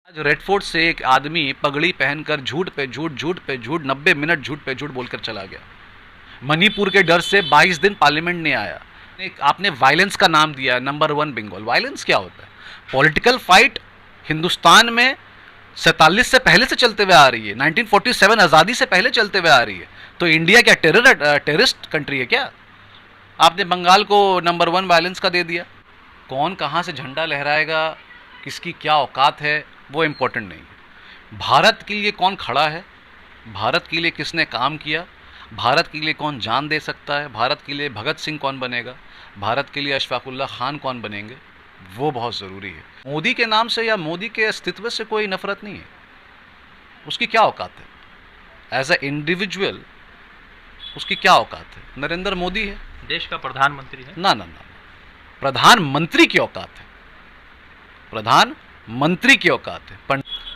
आज red fort से एक आदमी पगड़ी पहनकर झूठ पे झूठ, झूठ पे झूठ, 90 मिनट झूठ पे झूठ बोलकर चला गया। मणिपुर के डर से 22 दिन पार्लियामेंट नहीं आया। आपने वायलेंस का नाम दिया है नंबर 1 बंगाल। वायलेंस क्या होता है? पॉलिटिकल फाइट हिंदुस्तान में 47 से पहले से चलते हुए आ रही है, 1947 आज़ादी से पहले चलते हुए आ रही है। तो इंडिया क्या टेररिस्ट कंट्री है क्या? आपने बंगाल को नंबर 1 वायलेंस का दे दिया। कौन कहाँ से झंडा लहराएगा, किसकी क्या औकात है, वो इम्पोर्टेंट नहीं है। भारत के लिए कौन खड़ा है, भारत के लिए किसने काम किया, भारत के लिए कौन जान दे सकता है, भारत के लिए भगत सिंह कौन बनेगा, भारत के लिए अशफाकुल्ला खान कौन बनेंगे, वो बहुत ज़रूरी है। मोदी के नाम से या मोदी के अस्तित्व से कोई नफरत नहीं है। उसकी क्या औकात है एज ए इंडिविजुअल, उसकी क्या औकात है? नरेंद्र मोदी है, देश का प्रधानमंत्री है। ना ना ना, प्रधानमंत्री की औकात है, प्रधानमंत्री की औकात है।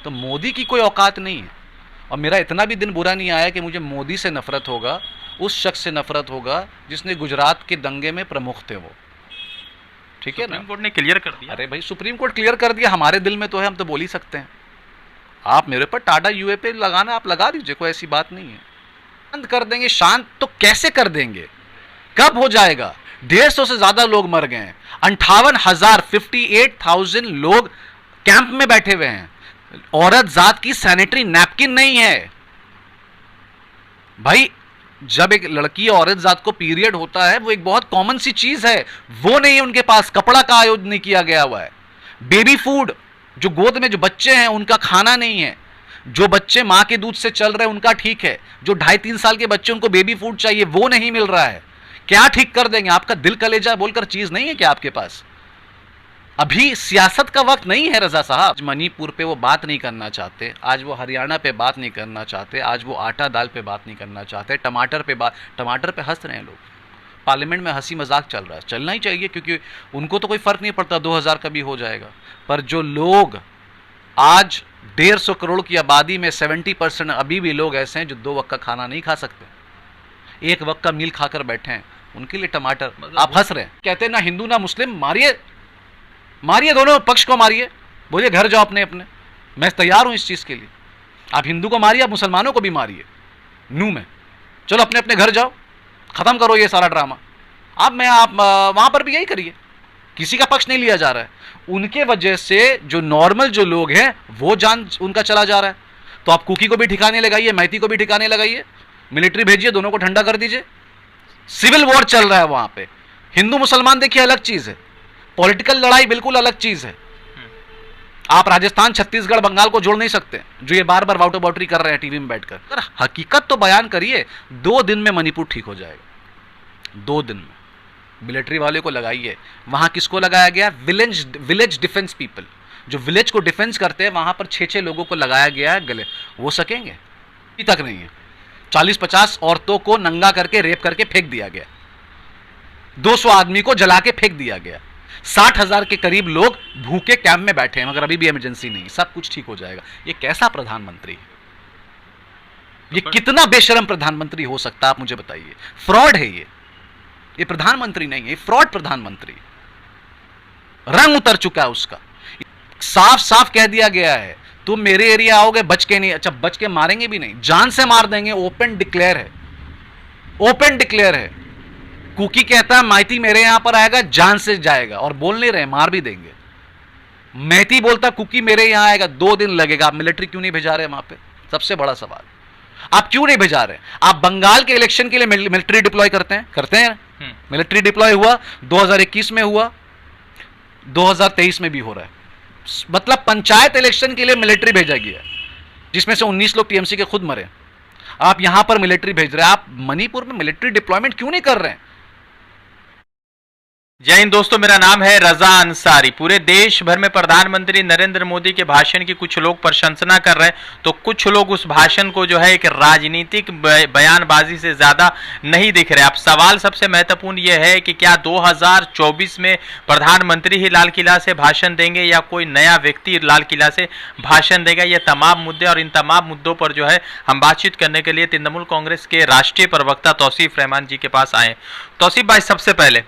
तो मोदी की कोई औकात नहीं है। और मेरा इतना भी दिन बुरा नहीं आया कि मुझे मोदी से नफरत होगा, उस शख्स से नफरत होगा जिसने गुजरात के दंगे में प्रमुख थे वो। ठीक है ना? सुप्रीम कोर्ट ने क्लियर कर दिया। अरे भाई, सुप्रीम कोर्ट क्लियर कर दिया, हमारे दिल में तो है, हम तो बोल ही सकते हैं। आप मेरे पर टाटा यूए पे लगाना, आप लगा दीजिए, कोई ऐसी बात नहीं है। शांत कर देंगे, शांत तो कैसे कर देंगे, कब हो जाएगा? 150 से ज्यादा लोग मर गए हैं, 58,000 लोग कैंप में बैठे हुए हैं। औरत जात की सैनिटरी नैपकिन नहीं है भाई। जब एक लड़की औरत जात को पीरियड होता है, वो एक बहुत कॉमन सी चीज है, वो नहीं है उनके पास। कपड़ा का आयोजन नहीं किया गया हुआ है। बेबी फूड, जो गोद में जो बच्चे हैं उनका खाना नहीं है। जो बच्चे मां के दूध से चल रहे हैं उनका ठीक है, जो 2.5-3 साल के बच्चे उनको बेबी फूड चाहिए, वो नहीं मिल रहा है। क्या ठीक कर देंगे? आपका दिल कलेजा बोलकर चीज नहीं है क्या आपके पास? अभी सियासत का वक्त नहीं है रजा साहब। मणिपुर पे वो बात नहीं करना चाहते, आज वो हरियाणा पे बात नहीं करना चाहते, आज वो आटा दाल पे बात नहीं करना चाहते, टमाटर पे हंस रहे हैं लोग। पार्लियामेंट में हंसी मजाक चल रहा है, चलना ही चाहिए, क्योंकि उनको तो कोई फर्क नहीं पड़ता, 2000 का भी हो जाएगा। पर जो लोग आज 150 करोड़ की आबादी में 70% अभी भी लोग ऐसे हैं जो 2 वक्त का खाना नहीं खा सकते, 1 वक्त का मील खाकर बैठे हैं, उनके लिए टमाटर। आप हंस रहे हैं, कहते हैं ना हिंदू ना मुस्लिम, मारिए मारिए, दोनों पक्ष को मारिए, बोलिए घर जाओ अपने अपने, मैं तैयार हूं इस चीज के लिए। आप हिंदू को मारिए, आप मुसलमानों को भी मारिए, नू में, चलो अपने अपने घर जाओ, खत्म करो ये सारा ड्रामा। आप वहां पर भी यही करिए, किसी का पक्ष नहीं लिया जा रहा है। उनके वजह से जो नॉर्मल जो लोग हैं वो जान उनका चला जा रहा है। तो आप कुकी को भी ठिकाने लगाइए, मैती को भी ठिकाने लगाइए, मिलिट्री भेजिए, दोनों को ठंडा कर दीजिए। सिविल वॉर चल रहा है वहां पे। हिंदू मुसलमान देखिए अलग चीज है, पॉलिटिकल लड़ाई बिल्कुल अलग चीज है। आप राजस्थान, छत्तीसगढ़, बंगाल को जोड़ नहीं सकते, जो ये बार बार वाउटर बाउटरी कर रहे हैं टीवी में बैठकर। हकीकत तो बयान करिए। 2 दिन में मणिपुर ठीक हो जाएगा, 2 दिन में। मिलिट्री वाले को लगाइए। वहां किसको लगाया गया? विलेज डिफेंस पीपल, जो विलेज को डिफेंस करते हैं, वहां पर 6-6 लोगों को लगाया गया है गले। वो सकेंगे? अभी तक नहीं है। 40-50 औरतों को नंगा करके रेप करके फेंक दिया गया, 200 आदमी को जला के फेंक दिया गया, 60,000 के करीब लोग भूखे कैंप में बैठे हैं, मगर अभी भी इमरजेंसी नहीं। सब कुछ ठीक हो जाएगा। ये कैसा प्रधानमंत्री है? ये कितना बेशरम प्रधानमंत्री हो सकता है, आप मुझे बताइए। फ्रॉड है ये प्रधानमंत्री नहीं है, ये फ्रॉड प्रधानमंत्री। रंग उतर चुका है उसका। साफ साफ कह दिया गया है, तुम मेरे एरिया आओगे बच के नहीं। अच्छा, बच के मारेंगे भी नहीं, जान से मार देंगे। ओपन डिक्लेयर है, ओपन डिक्लेयर है। कुकी कहता है मैती मेरे यहां पर आएगा, जान से जाएगा, और बोल नहीं रहे, मार भी देंगे। मैती बोलता कुकी मेरे यहां आएगा, 2 दिन लगेगा। आप मिलिट्री क्यों नहीं भेजा रहे वहां पे? सबसे बड़ा सवाल, आप क्यों नहीं भेजा रहे? आप बंगाल के इलेक्शन के लिए मिलिट्री डिप्लॉय करते हैं। मिलिट्री डिप्लॉय हुआ, 2021 में हुआ, 2023 में भी हो रहा है। मतलब पंचायत इलेक्शन के लिए मिलिट्री भेजा गया, जिसमें से 19 लोग टीएमसी के खुद मरे। आप यहां पर मिलिट्री भेज रहे हैं, आप मणिपुर में मिलिट्री डिप्लॉयमेंट क्यों नहीं कर रहे हैं? जय हिंद दोस्तों, मेरा नाम है रजा अंसारी। पूरे देश भर में प्रधानमंत्री नरेंद्र मोदी के भाषण की कुछ लोग प्रशंसना कर रहे हैं, तो कुछ लोग उस भाषण को जो है एक राजनीतिक बयानबाजी से ज्यादा नहीं दिख रहे। अब सवाल सबसे महत्वपूर्ण यह है कि क्या 2024 में प्रधानमंत्री ही लाल किला से भाषण देंगे या कोई नया व्यक्ति लाल किला से भाषण देगा? ये तमाम मुद्दे और इन तमाम मुद्दों पर जो है हम बातचीत करने के लिए तृणमूल कांग्रेस के राष्ट्रीय प्रवक्ता तौसीफ रहमान जी के पास आए। तौसीफ भाई, सबसे पहले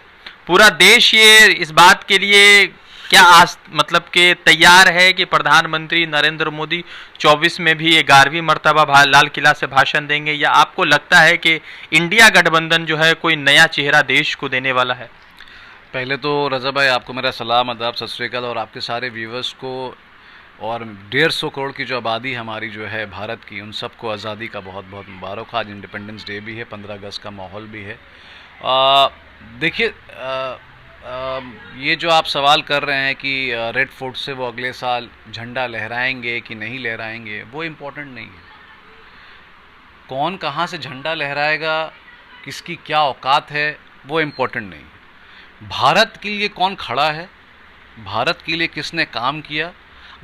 पूरा देश ये इस बात के लिए क्या आज मतलब कि तैयार है कि प्रधानमंत्री नरेंद्र मोदी 24 में भी 11वीं मर्तबा लाल किला से भाषण देंगे, या आपको लगता है कि इंडिया गठबंधन जो है कोई नया चेहरा देश को देने वाला है? पहले तो रजा भाई आपको मेरा सलाम, आदाब, सत श्री अकाल, और आपके सारे व्यूवर्स को, और 150 करोड़ की जो आबादी हमारी जो है भारत की, उन सबको आज़ादी का बहुत बहुत मुबारक हो। आज इंडिपेंडेंस डे भी है, 15 अगस्त का माहौल भी है। देखिए, ये जो आप सवाल कर रहे हैं कि रेड फोर्ट से वो अगले साल झंडा लहराएंगे कि नहीं लहराएंगे, वो इम्पोर्टेंट नहीं है। कौन कहाँ से झंडा लहराएगा, किसकी क्या औकात है, वो इम्पोर्टेंट नहीं है। भारत के लिए कौन खड़ा है, भारत के लिए किसने काम किया,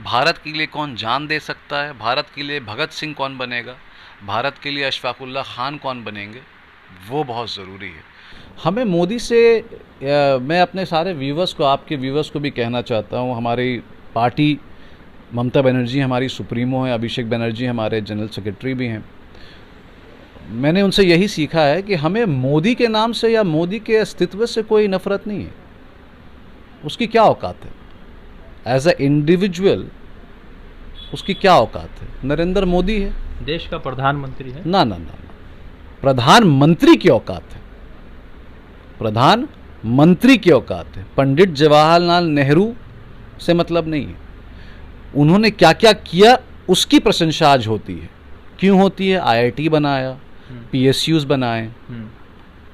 भारत के लिए कौन जान दे सकता है, भारत के लिए भगत सिंह कौन बनेगा, भारत के लिए अशफाकुल्ला खान कौन बनेंगे, वो बहुत ज़रूरी है। हमें मोदी से मैं अपने सारे व्यूवर्स को, आपके व्यूवर्स को भी कहना चाहता हूँ, हमारी पार्टी ममता बनर्जी हमारी सुप्रीमो है, अभिषेक बनर्जी हमारे जनरल सेक्रेटरी भी हैं। मैंने उनसे यही सीखा है कि हमें मोदी के नाम से या मोदी के अस्तित्व से कोई नफ़रत नहीं है। उसकी क्या औकात है, एज ए इंडिविजुअल उसकी क्या औकात है। नरेंद्र मोदी है, देश का प्रधानमंत्री है। ना ना ना, प्रधानमंत्री की औकात है, प्रधानमंत्री की औकात है। पंडित जवाहरलाल नेहरू से मतलब नहीं है। उन्होंने क्या क्या किया उसकी प्रशंसा आज होती है। क्यों होती है? IIT बनाया, PSUs बनाए,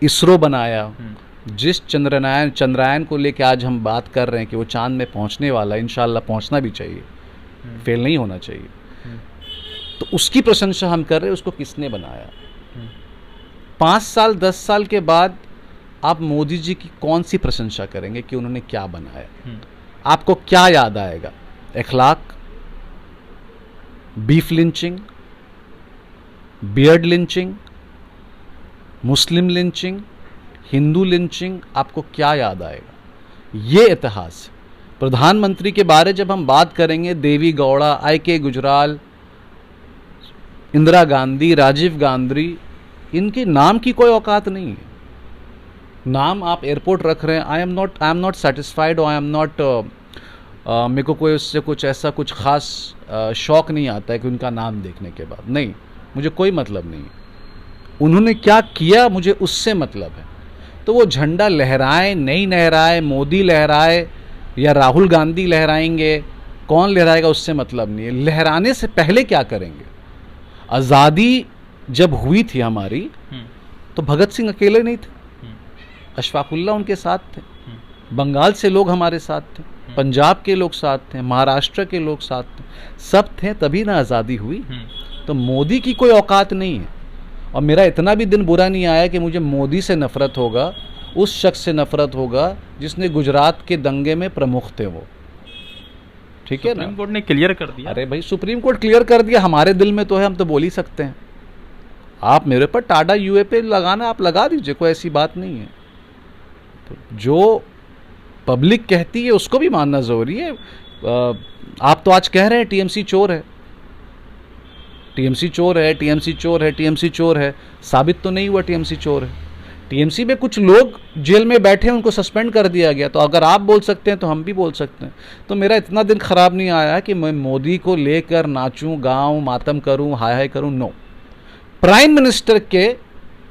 इसरो बनाया, जिस चंद्रयान को लेकर आज हम बात कर रहे हैं कि वो चांद में पहुंचने वाला है, इंशाल्लाह पहुंचना भी चाहिए, फेल नहीं होना चाहिए, तो उसकी प्रशंसा हम कर रहे हैं। उसको किसने बनाया? 5 साल 10 साल के बाद आप मोदी जी की कौन सी प्रशंसा करेंगे कि उन्होंने क्या बनाया? आपको क्या याद आएगा? अखलाक, बीफ लिंचिंग, बियर्ड लिंचिंग, मुस्लिम लिंचिंग, हिंदू लिंचिंग, आपको क्या याद आएगा? ये इतिहास। प्रधानमंत्री के बारे जब हम बात करेंगे, देवी गौड़ा, IK गुजराल, इंदिरा गांधी, राजीव गांधी, इनके नाम की कोई औकात नहीं है। नाम आप एयरपोर्ट रख रहे हैं, आई एम नॉट सेटिस्फाइड, और आई एम नॉट, मेरे को कोई उससे कुछ ऐसा कुछ खास शौक नहीं आता है कि उनका नाम देखने के बाद, नहीं, मुझे कोई मतलब नहीं है। उन्होंने क्या किया मुझे उससे मतलब है। तो वो झंडा लहराए नहीं लहराए, मोदी लहराए या राहुल गांधी लहराएंगे, कौन लहराएगा उससे मतलब नहीं है। लहराने से पहले क्या करेंगे? आज़ादी जब हुई थी हमारी, तो भगत सिंह अकेले नहीं थे, अशफाकुल्ला उनके साथ थे, बंगाल से लोग हमारे साथ थे, पंजाब के लोग साथ थे, महाराष्ट्र के लोग साथ थे, सब थे, तभी ना आज़ादी हुई। तो मोदी की कोई औकात नहीं है। और मेरा इतना भी दिन बुरा नहीं आया कि मुझे मोदी से नफ़रत होगा, उस शख्स से नफ़रत होगा जिसने गुजरात के दंगे में प्रमुख थे वो, ठीक है ना? सुप्रीम कोर्ट ने क्लियर कर दिया। अरे भाई, सुप्रीम कोर्ट क्लियर कर दिया, हमारे दिल में तो है, हम तो बोल ही सकते हैं। आप मेरे पर टाटा UA पे लगाना, आप लगा दीजिए, कोई ऐसी बात नहीं है। तो जो पब्लिक कहती है उसको भी मानना ज़रूरी है। आप तो आज कह रहे हैं TMC चोर है, TMC चोर है, TMC चोर है, TMC चोर है। साबित तो नहीं हुआ TMC चोर है। TMC में कुछ लोग जेल में बैठे हैं, उनको सस्पेंड कर दिया गया। तो अगर आप बोल सकते हैं तो हम भी बोल सकते हैं। तो मेरा इतना दिन ख़राब नहीं आया कि मैं मोदी को लेकर नाचूं, गाऊं, मातम करूं, हाय हाय करूं। नो, प्राइम मिनिस्टर के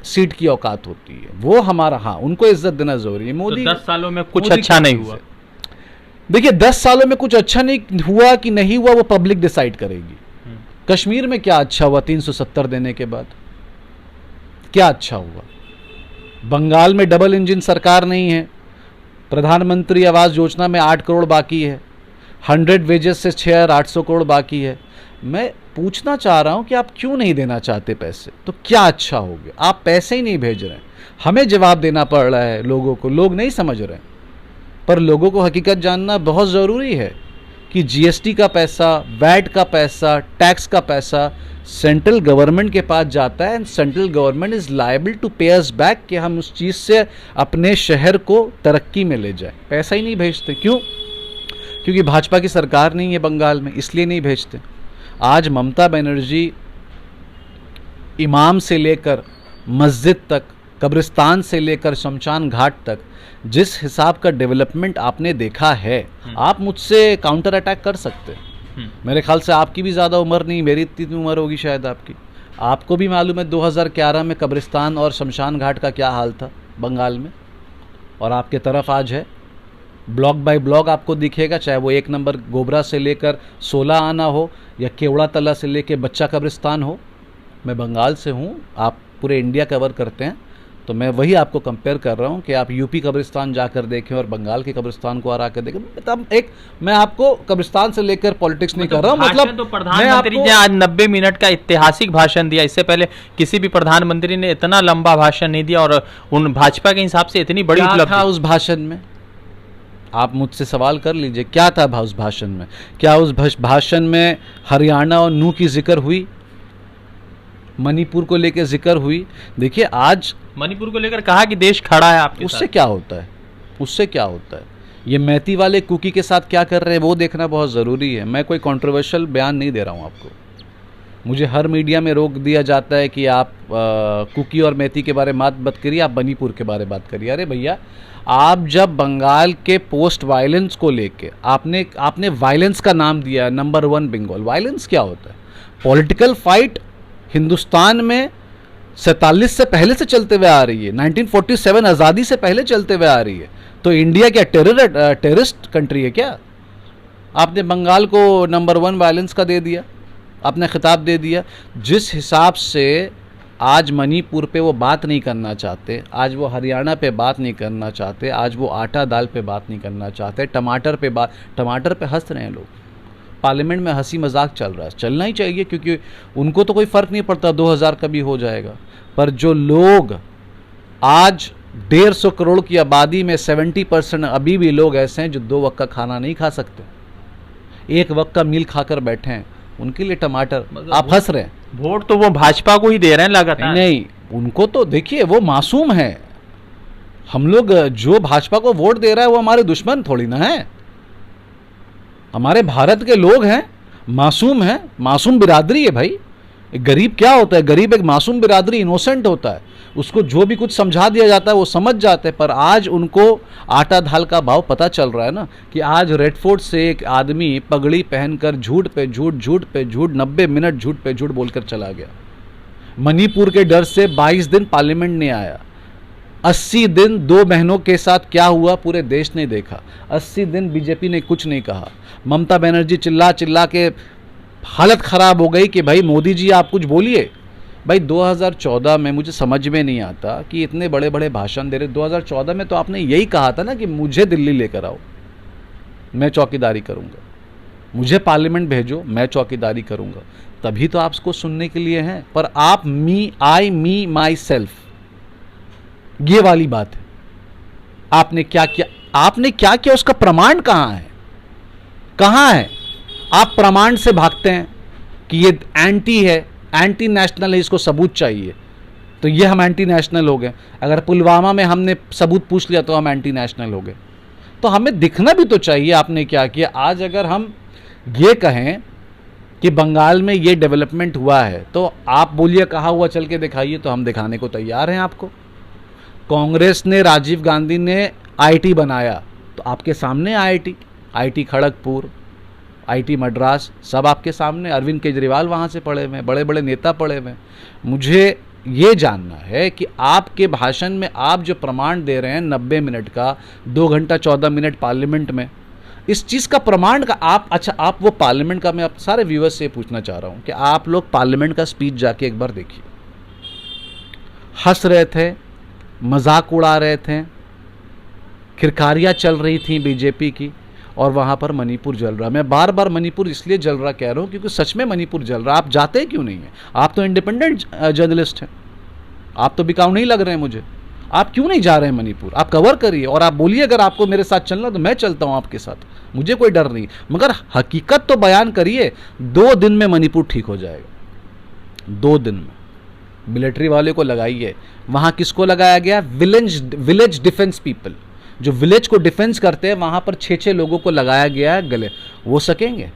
सीट की औकात होती है, वो हमारा, हाँ, उनको इज्जत देना जरूरी है। मोदी तो 10 सालों में कुछ अच्छा नहीं हुआ। देखिए, 10 सालों में कुछ अच्छा नहीं हुआ कि नहीं हुआ, वो पब्लिक डिसाइड करेगी। कश्मीर में क्या अच्छा हुआ 370 देने के बाद? क्या अच्छा हुआ? बंगाल में डबल इंजन सरकार नहीं है, प्रधानमंत्री आवास योजना में 8 करोड़ बाकी है, 100 वेजेस से 6800 करोड़ बाकी है। मैं पूछना चाह रहा हूं कि आप क्यों नहीं देना चाहते पैसे? तो क्या अच्छा हो गया? आप पैसे ही नहीं भेज रहे हैं, हमें जवाब देना पड़ रहा है लोगों को। लोग नहीं समझ रहे, पर लोगों को हकीकत जानना बहुत ज़रूरी है कि GST का पैसा, वैट का पैसा, टैक्स का पैसा सेंट्रल गवर्नमेंट के पास जाता है, and central government is liable to pay us back कि हम उस चीज़ से अपने शहर को तरक्की में ले जाए। पैसा ही नहीं भेजते। क्यों? क्योंकि भाजपा की सरकार नहीं है बंगाल में, इसलिए नहीं भेजते। आज ममता बनर्जी इमाम से लेकर मस्जिद तक कब्रिस्तान से लेकर शमशान घाट तक जिस हिसाब का डेवलपमेंट आपने देखा है, आप मुझसे काउंटर अटैक कर सकते हैं। मेरे ख्याल से आपकी भी ज़्यादा उम्र नहीं, मेरी इतनी उम्र होगी शायद आपकी। आपको भी मालूम है 2011 में कब्रिस्तान और शमशान घाट का क्या हाल था बंगाल में, और आपके तरफ आज है। ब्लॉक बाय ब्लॉक आपको दिखेगा, चाहे वो 1 नंबर गोबरा से लेकर 16 आना हो या केवड़ा तला से लेकर बच्चा कब्रिस्तान हो। मैं बंगाल से हूँ, आप पूरे इंडिया कवर करते हैं, तो मैं वही आपको कंपेयर कर रहा हूँ कि आप यूपी कब्रिस्तान जाकर देखें और बंगाल के कब्रिस्तान को आकर देखें। मतलब एक, मैं आपको कब्रिस्तान से लेकर पॉलिटिक्स नहीं कर रहा हूँ, मतलब तो प्रधानमंत्री ने आज 90 मिनट का ऐतिहासिक भाषण दिया। इससे पहले किसी भी प्रधानमंत्री ने इतना लंबा भाषण नहीं दिया, और उन भाजपा के हिसाब से इतनी बड़ी उपलब्धि था उस भाषण में। आप मुझसे सवाल कर लीजिए, क्या था उस भाषण में? क्या उस भाषण में हरियाणा और नू की जिक्र हुई, मणिपुर को लेकर जिक्र हुई? देखिए, आज मणिपुर को लेकर कहा कि देश खड़ा है आपके उससे क्या होता है, उससे क्या होता है? ये मैती वाले कुकी के साथ क्या कर रहे हैं वो देखना बहुत ज़रूरी है। मैं कोई कंट्रोवर्शियल बयान नहीं दे रहा हूँ आपको। मुझे हर मीडिया में रोक दिया जाता है कि आप कुकी और मैती के बारे में बात करिए, आप मणिपुर के बारे में बात करिए। अरे भैया, आप जब बंगाल के पोस्ट वायलेंस को लेके आपने वायलेंस का नाम दिया नंबर 1 बंगाल। वायलेंस क्या होता है? पॉलिटिकल फाइट हिंदुस्तान में 47 से पहले से चलते हुए आ रही है, 1947 आज़ादी से पहले चलते हुए आ रही है। तो इंडिया क्या टेररिस्ट कंट्री है क्या? आपने बंगाल को नंबर 1 वायलेंस का दे दिया, आपने खिताब दे दिया। जिस हिसाब से आज मणिपुर पे वो बात नहीं करना चाहते, आज वो हरियाणा पे बात नहीं करना चाहते, आज वो आटा दाल पे बात नहीं करना चाहते, टमाटर पे हंस रहे हैं लोग। पार्लियामेंट में हंसी मजाक चल रहा है, चलना ही चाहिए, क्योंकि उनको तो कोई फ़र्क नहीं पड़ता 2000 का भी हो जाएगा। पर जो लोग आज 150 करोड़ की आबादी में 70% अभी भी लोग ऐसे हैं जो 2 वक्त का खाना नहीं खा सकते, 1 वक्त का मील खाकर बैठे हैं, उनके लिए टमाटर। आप हंस रहे हैं। वोट तो वो भाजपा को ही दे रहे हैं लगातार। नहीं, उनको तो देखिए, वो मासूम है। हम लोग, जो भाजपा को वोट दे रहा है वो हमारे दुश्मन थोड़ी ना है, हमारे भारत के लोग हैं, मासूम हैं, मासूम बिरादरी है भाई। गरीब क्या होता है? गरीब एक मासूम बिरादरी, इनोसेंट होता है, उसको जो भी कुछ समझा दिया जाता है वो समझ जाते हैं। पर आज उनको आटा दाल का भाव पता चल रहा है ना, कि आज रेड फोर्ट से एक आदमी पगड़ी पहनकर झूठ पे झूठ, 90 मिनट झूठ पे झूठ बोलकर चला गया। मणिपुर के डर से 22 दिन पार्लियामेंट नहीं आया। 80 दिन 2 बहनों के साथ क्या हुआ पूरे देश ने देखा। 80 दिन बीजेपी ने कुछ नहीं कहा। ममता बनर्जी चिल्ला चिल्ला के हालत ख़राब हो गई कि भाई मोदी जी आप कुछ बोलिए। भाई 2014 में मुझे समझ में नहीं आता कि इतने बड़े बड़े भाषण दे रहे। 2014 में तो आपने यही कहा था ना कि मुझे दिल्ली लेकर आओ, मैं चौकीदारी करूँगा, मुझे पार्लियामेंट भेजो, मैं चौकीदारी करूँगा। तभी तो आपको सुनने के लिए हैं। पर आप मी माई सेल्फ, ये वाली बात है। आपने क्या किया, उसका प्रमाण कहाँ है? कहाँ है? आप प्रमाण से भागते हैं कि ये एंटी है, एंटी नेशनल है, इसको सबूत चाहिए, तो ये हम एंटी नेशनल हो गए। अगर पुलवामा में हमने सबूत पूछ लिया तो हम एंटी नेशनल हो गए। तो हमें दिखना भी तो चाहिए आपने क्या किया। आज अगर हम ये कहें कि बंगाल में ये डेवलपमेंट हुआ है, तो आप बोलिए कहाँ हुआ, चल के दिखाइए, तो हम दिखाने को तैयार हैं आपको। कांग्रेस ने, राजीव गांधी ने आईटी बनाया, तो आपके सामने आईटी खड़गपुर, आईटी मद्रास, सब आपके सामने। अरविंद केजरीवाल वहाँ से पढ़े हुए, बड़े बड़े नेता पढ़े हुए। मुझे ये जानना है कि आपके भाषण में आप जो प्रमाण दे रहे हैं 90 मिनट का, 2 घंटा 14 मिनट पार्लियामेंट में, इस चीज़ का प्रमाण का आप वो पार्लियामेंट का, मैं आप सारे व्यूअर्स से पूछना चाह रहा हूँ कि आप लोग पार्लियामेंट का स्पीच जाके एक बार देखिए। हंस रहे थे, मजाक उड़ा रहे थे, खिरकारियाँ चल रही थी बीजेपी की, और वहाँ पर मणिपुर जल रहा। मैं बार बार मणिपुर इसलिए जल रहा कह रहा हूँ क्योंकि सच में मणिपुर जल रहा। आप जाते क्यों नहीं हैं? आप तो इंडिपेंडेंट जर्नलिस्ट हैं, आप तो बिकाऊ नहीं लग रहे हैं मुझे। आप क्यों नहीं जा रहे हैं मणिपुर? आप कवर करिए और आप बोलिए अगर आपको मेरे साथ चलना तो मैं चलता हूँ आपके साथ, मुझे कोई डर नहीं। मगर हकीकत तो बयान करिए। 2 दिन में मणिपुर ठीक हो जाएगा, 2 दिन में। मिलिट्री वाले को लगाइए। वहाँ किसको लगाया गया? विलेज डिफेंस पीपल, जो विलेज को डिफेंस करते हैं, वहाँ पर 6 लोगों को लगाया गया है गले। वो सकेंगे?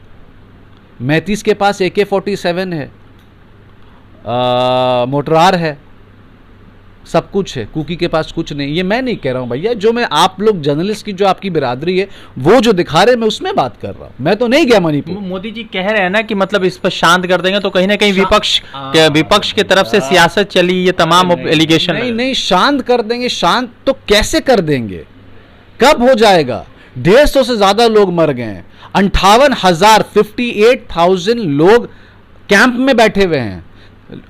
35 के पास AK-47 है, मोटरार है, सब कुछ है, कुकी के पास कुछ नहीं। ये मैं नहीं कह रहा हूं भैया, जो मैं आप लोग जर्नलिस्ट की जो आपकी बिरादरी है वो जो दिखा रहे हैं मैं उसमें बात कर रहा हूं। मैं तो नहीं गया मणिपुर। मोदी जी कह रहे हैं ना कि मतलब इस पर शांत कर देंगे, तो कहीं ना कहीं विपक्ष की तरफ से सियासत चली, ये तमाम एलिगेशन। नहीं नहीं, शांत कर देंगे। शांत तो कैसे कर देंगे, कब हो जाएगा? 150 से ज्यादा लोग मर गए हैं, 58,000 लोग कैंप में बैठे हुए हैं।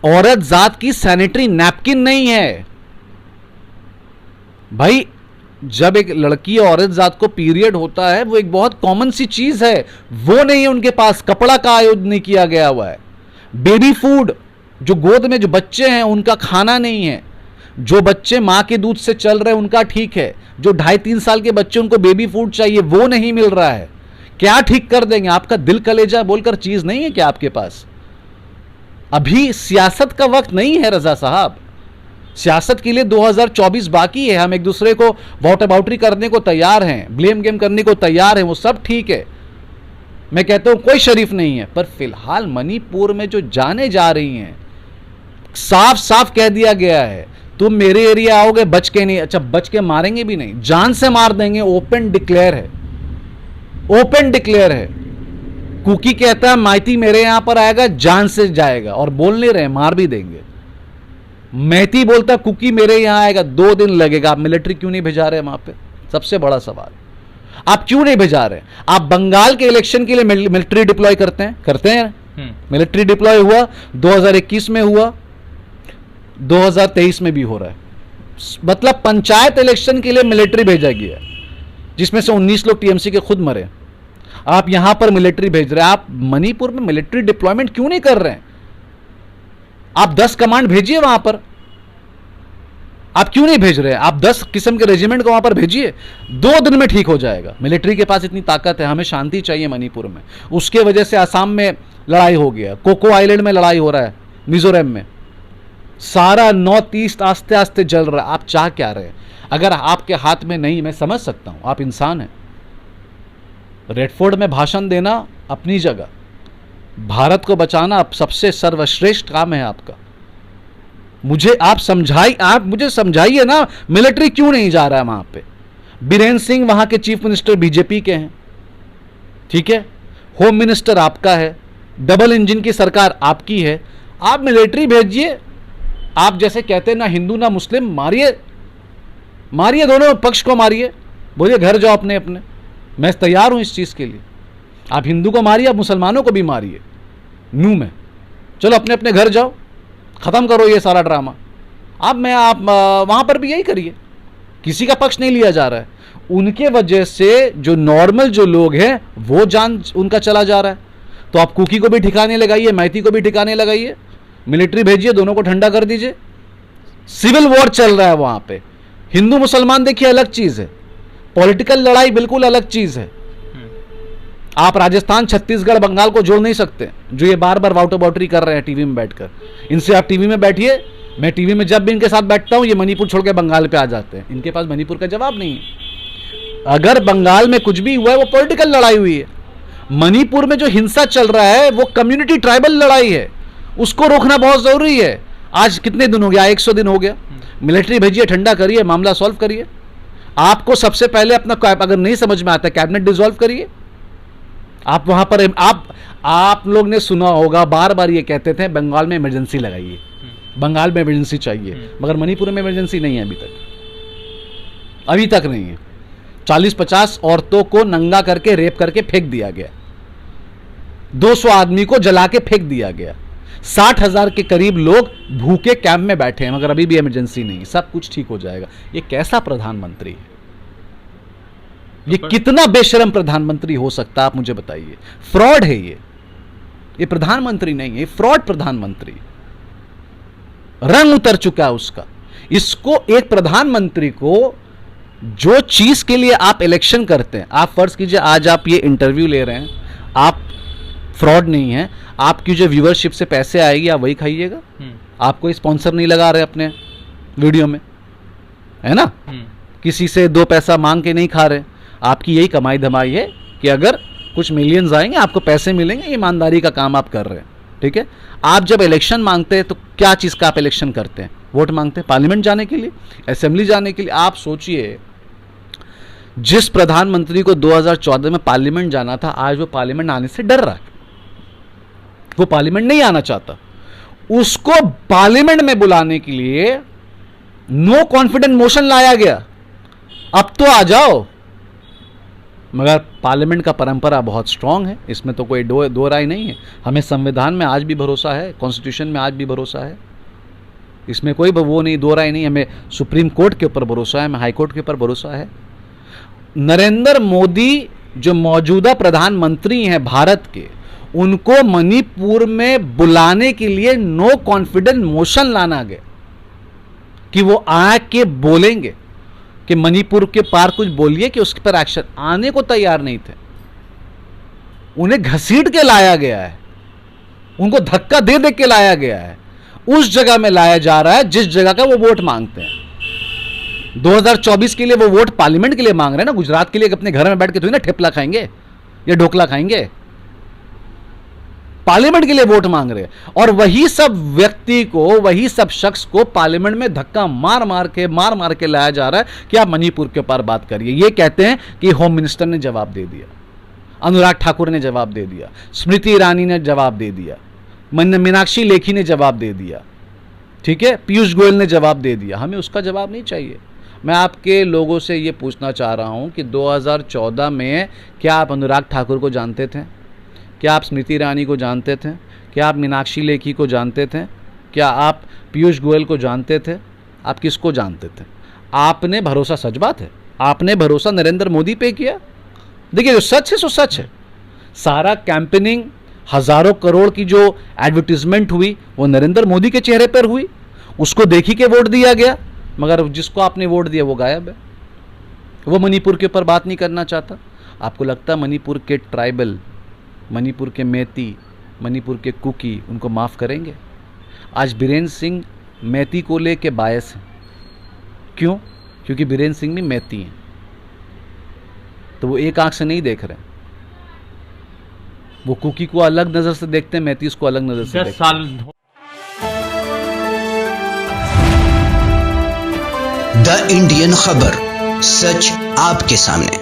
औरत जात की सैनिटरी नैपकिन नहीं है भाई। जब एक लड़की औरत जात को पीरियड होता है वो एक बहुत कॉमन सी चीज है, वो नहीं है उनके पास। कपड़ा का आयोजन नहीं किया गया हुआ है। बेबी फूड, जो गोद में जो बच्चे हैं उनका खाना नहीं है। जो बच्चे मां के दूध से चल रहे हैं उनका ठीक है, जो 2.5-3 साल के बच्चे उनको बेबी फूड चाहिए वो नहीं मिल रहा है। क्या ठीक कर देंगे? आपका दिल कलेजा बोलकर चीज नहीं है क्या आपके पास? अभी सियासत का वक्त नहीं है रजा साहब। सियासत के लिए 2024 बाकी है। हम एक दूसरे को वॉट अबाउटरी करने को तैयार हैं, ब्लेम गेम करने को तैयार हैं, वो सब ठीक है। मैं कहता हूं कोई शरीफ नहीं है, पर फिलहाल मणिपुर में जो जाने जा रही हैं, साफ साफ कह दिया गया है तुम मेरे एरिया आओगे बच के नहीं। अच्छा, बच के मारेंगे भी नहीं, जान से मार देंगे। ओपन डिक्लेयर है, ओपन डिक्लेयर है। कुकी कहता है माइती मेरे यहां पर आएगा जान से जाएगा, और बोल नहीं रहे मार भी देंगे। मैती बोलता कुकी मेरे यहां आएगा 2 दिन लगेगा। आप मिलिट्री क्यों नहीं भेजा रहे वहां पे? सबसे बड़ा सवाल, आप क्यों नहीं भेजा रहे? आप बंगाल के इलेक्शन के लिए मिलिट्री डिप्लॉय करते हैं मिलिट्री डिप्लॉय हुआ, 2021 में हुआ, 2023 में भी हो रहा है। मतलब पंचायत इलेक्शन के लिए मिलिट्री भेजा गया, जिसमें से 19 लोग टीएमसी के खुद मरे। आप यहां पर मिलिट्री भेज रहे हैं। आप मणिपुर में मिलिट्री डिप्लॉयमेंट क्यों नहीं कर रहे हैं? आप 10 कमांड भेजिए वहां पर। आप क्यों नहीं भेज रहे हैं? आप 10 किस्म के रेजिमेंट को वहां पर भेजिए, 2 दिन में ठीक हो जाएगा। मिलिट्री के पास इतनी ताकत है। हमें शांति चाहिए मणिपुर में। उसके वजह से असम में लड़ाई हो गया, कोको आइलैंड में लड़ाई हो रहा है, मिजोरम में। सारा नॉर्थ ईस्ट आस्ते आस्ते जल रहा है। आप चाह क्या रहे हैं? अगर आपके हाथ में नहीं, मैं समझ सकता हूं, आप इंसान हैं। रेडफोर्ड में भाषण देना अपनी जगह, भारत को बचाना सबसे सर्वश्रेष्ठ काम है आपका। आप मुझे समझाइए ना, मिलिट्री क्यों नहीं जा रहा है वहां पे? बीरेन्द्र सिंह वहां के चीफ मिनिस्टर बीजेपी के हैं, ठीक है। होम मिनिस्टर आपका है, डबल इंजन की सरकार आपकी है। आप मिलिट्री भेजिए। आप जैसे कहते हैं ना हिंदू ना मुस्लिम, मारिए, मारिए, दोनों पक्ष को मारिए। बोलिए घर जाओ अपने अपने, मैं तैयार हूं इस चीज के लिए। आप हिंदू को मारिए, आप मुसलमानों को भी मारिए, नू में। चलो अपने अपने घर जाओ, खत्म करो ये सारा ड्रामा। आप वहां पर भी यही करिए। किसी का पक्ष नहीं लिया जा रहा है। उनके वजह से जो नॉर्मल जो लोग हैं वो जान उनका चला जा रहा है। तो आप कुकी को भी ठिकाने लगाइए, मैती को भी ठिकाने लगाइए, मिलिट्री भेजिए, दोनों को ठंडा कर दीजिए। सिविल वॉर चल रहा है वहां पे। हिंदू मुसलमान देखिए अलग चीज है, पॉलिटिकल लड़ाई बिल्कुल अलग चीज है। आप राजस्थान, छत्तीसगढ़, बंगाल को जोड़ नहीं सकते, जो ये बार बार वाउटर बाउटरी कर रहे हैं टीवी में बैठकर। इनसे आप टीवी में बैठिए। मैं टीवी में जब भी इनके साथ बैठता हूं ये मणिपुर छोड़ के बंगाल पे आ जाते हैं। इनके पास मणिपुर का जवाब नहीं है। अगर बंगाल में कुछ भी हुआ है वो पॉलिटिकल लड़ाई हुई है। मणिपुर में जो हिंसा चल रहा है वो कम्युनिटी ट्राइबल लड़ाई है, उसको रोकना बहुत जरूरी है। आज कितने दिन हो गया? 100 दिन हो गया। मिलिट्री भेजिए, ठंडा करिए, मामला सॉल्व करिए। आपको सबसे पहले अपना, अगर नहीं समझ में आता कैबिनेट डिसॉल्व करिए। आप वहां पर आप लोग ने सुना होगा, बार बार ये कहते थे बंगाल में इमरजेंसी लगाइए, बंगाल में इमरजेंसी चाहिए, मगर मणिपुर में इमरजेंसी नहीं है अभी तक नहीं है। 40-50 औरतों को नंगा करके रेप करके फेंक दिया गया, 200 आदमी को जला के फेंक दिया गया, 60,000 के करीब लोग भूखे कैंप में बैठे हैं, मगर अभी भी इमरजेंसी नहीं। सब कुछ ठीक हो जाएगा। ये कैसा प्रधानमंत्री है? ये कितना बेशरम प्रधानमंत्री हो सकता है? आप मुझे बताइए। फ्रॉड है ये प्रधानमंत्री नहीं है, फ्रॉड प्रधानमंत्री। रंग उतर चुका है उसका। इसको, एक प्रधानमंत्री को जो चीज के लिए आप इलेक्शन करते हैं, आप फर्ज कीजिए आज आप ये इंटरव्यू ले रहे हैं, आप फ्रॉड नहीं है, आपकी जो व्यूअरशिप से पैसे आएगी आप वही खाइएगा। आपको स्पॉन्सर नहीं लगा रहे अपने वीडियो में, है ना? किसी से 2 पैसा मांग के नहीं खा रहे। आपकी यही कमाई धमाई है कि अगर कुछ मिलियंस आएंगे आपको पैसे मिलेंगे, ईमानदारी का काम आप कर रहे हैं, ठीक है। आप जब इलेक्शन मांगते हैं तो क्या चीज का आप इलेक्शन करते हैं? वोट मांगते हैं पार्लियामेंट जाने के लिए, असेंबली जाने के लिए। आप सोचिए, जिस प्रधानमंत्री को 2014 में पार्लियामेंट जाना था, आज वो पार्लियामेंट आने से डर रहा है, वो पार्लियामेंट नहीं आना चाहता। उसको पार्लियामेंट में बुलाने के लिए नो कॉन्फिडेंस मोशन लाया गया, अब तो आ जाओ। मगर पार्लियामेंट का परंपरा बहुत स्ट्रांग है, इसमें तो कोई दो राय नहीं है। हमें संविधान में आज भी भरोसा है, कॉन्स्टिट्यूशन में आज भी भरोसा है, इसमें कोई वो नहीं, दो राय नहीं। हमें सुप्रीम कोर्ट के ऊपर भरोसा है, हमें हाई कोर्ट के ऊपर भरोसा है। नरेंद्र मोदी जो मौजूदा प्रधानमंत्री हैं भारत के, उनको मणिपुर में बुलाने के लिए नो कॉन्फिडेंस मोशन लाना गया कि वो आके बोलेंगे कि मणिपुर के पार कुछ बोलिए कि उसके पर एक्शन। आने को तैयार नहीं थे, उन्हें घसीट के लाया गया है, उनको धक्का दे दे के लाया गया है। उस जगह में लाया जा रहा है जिस जगह का वो वोट मांगते हैं। 2024 के लिए वो वोट पार्लियामेंट के लिए मांग रहे हैं ना, गुजरात के लिए अपने घर में बैठ के थोड़ी ना ठेपला खाएंगे या ढोकला खाएंगे, पार्लियामेंट के लिए वोट मांग रहे हैं। और वही सब व्यक्ति को, वही सब शख्स को पार्लियामेंट में धक्का मार मार के लाया जा रहा है कि आप मणिपुर के ऊपर बात करिए। ये कहते हैं कि होम मिनिस्टर ने जवाब दे दिया, अनुराग ठाकुर ने जवाब दे दिया, स्मृति ईरानी ने जवाब दे दिया, मीनाक्षी लेखी ने जवाब दे दिया, ठीक है, पीयूष गोयल ने जवाब दे दिया। हमें उसका जवाब नहीं चाहिए। मैं आपके लोगों से ये पूछना चाह रहा हूं कि 2014 में क्या आप अनुराग ठाकुर को जानते थे? क्या आप स्मृति ईरानी को जानते थे? क्या आप मीनाक्षी लेखी को जानते थे? क्या आप पीयूष गोयल को जानते थे? आप किसको जानते थे? आपने भरोसा, सच बात है, आपने भरोसा नरेंद्र मोदी पे किया। देखिए, जो सच है सो सच है। सारा कैंपेनिंग, हजारों करोड़ की जो एडवर्टीजमेंट हुई, वो नरेंद्र मोदी के चेहरे पर हुई, उसको देखी के वोट दिया गया। मगर जिसको आपने वोट दिया वो गायब है, वो मणिपुर के ऊपर बात नहीं करना चाहता। आपको लगता है मणिपुर के ट्राइबल, मणिपुर के मैती, मणिपुर के कुकी उनको माफ़ करेंगे? आज बीरेन्द्र सिंह मैती को लेके बायस हैं। क्यों? क्योंकि बीरेन्द्र सिंह भी मैती हैं, तो वो एक आंख से नहीं देख रहे। वो कुकी को अलग नज़र से देखते हैं, मैतीस को अलग नज़र से देखते हैं। द इंडियन खबर, सच आपके सामने।